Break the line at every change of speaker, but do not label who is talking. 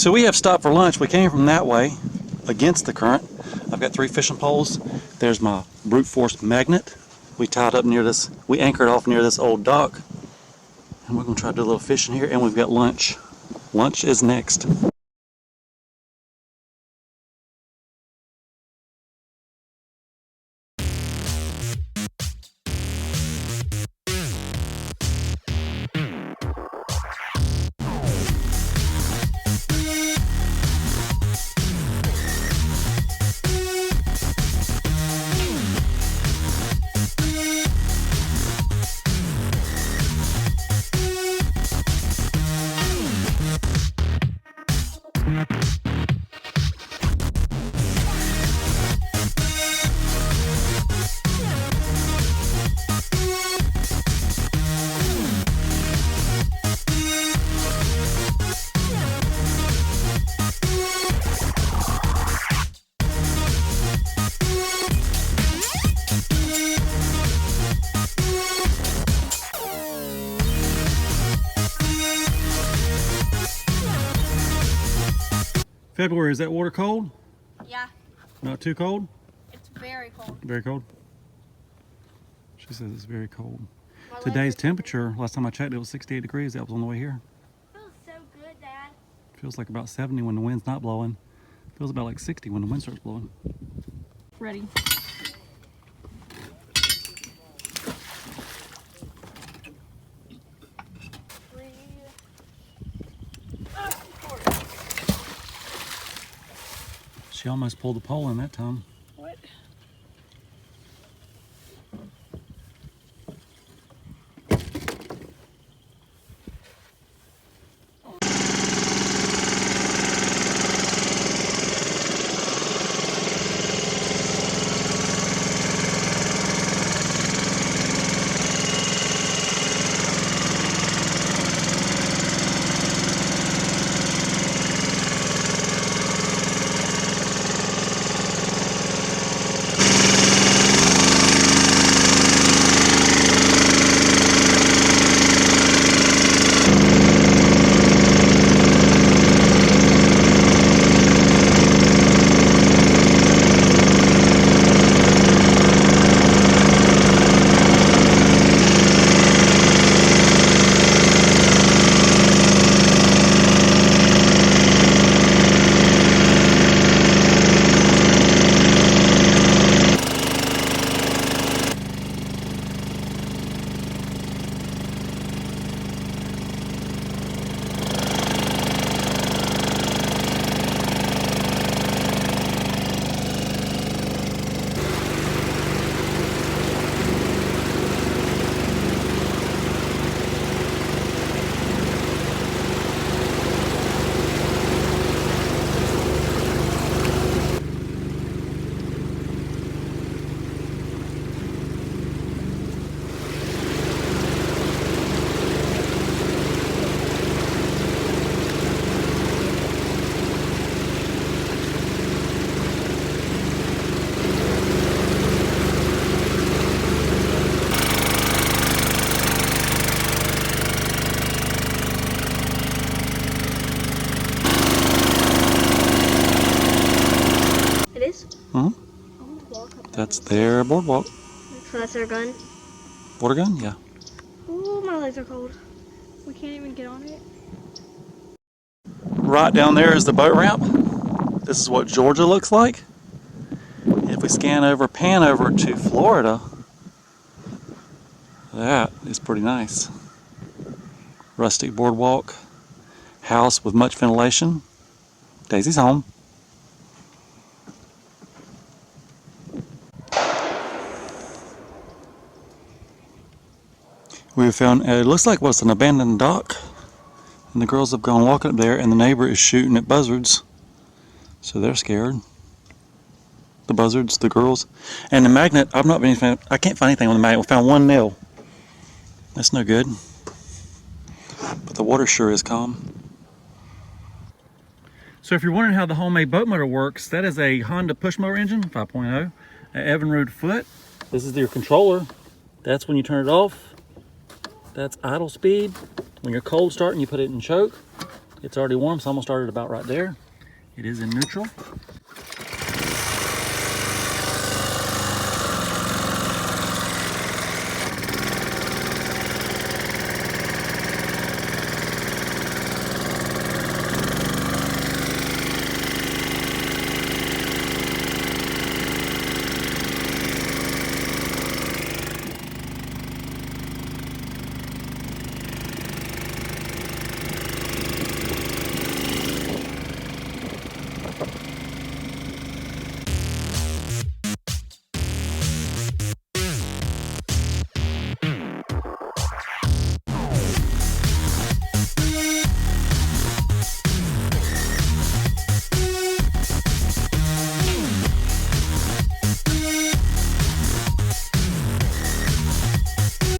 So we have stopped for lunch. We came from that way against the current. I've got 3 fishing poles. There's my brute force magnet. We tied up near this, we anchored off near this old dock. And we're gonna try to do a little fishing here, and we've got lunch. Lunch is next. February, is that water cold?
Yeah.
Not too cold?
It's very cold.
Very cold? She says it's very cold. Today's temperature, last time I checked, it was 68 degrees. That was on the way here.
Feels so good, Dad.
Feels like about 70 when the wind's not blowing. Feels about like 60 when the wind starts blowing.
Ready.
She almost pulled the pole in that time.
What?
That's their boardwalk.
So that's our gun?
Water gun? Yeah.
Ooh, my legs are cold. We can't even get on it.
Right down there is the boat ramp. This is what Georgia looks like. If we pan over to Florida, that is pretty nice. Rustic boardwalk, house with much ventilation. Daisy's home. We found, it looks like what's an abandoned dock. And the girls have gone walking up there, and the neighbor is shooting at buzzards. So they're scared. The buzzards, the girls. And the magnet, I can't find anything on the magnet. We found one nail. That's no good. But the water sure is calm. So if you're wondering how the homemade boat motor works, that is a Honda push motor engine 5.0, an Evinrude foot. This is your controller. That's when you turn it off. That's idle speed. When you're cold starting, you put it in choke. It's already warm, so I'm gonna start it about right there. It is in neutral.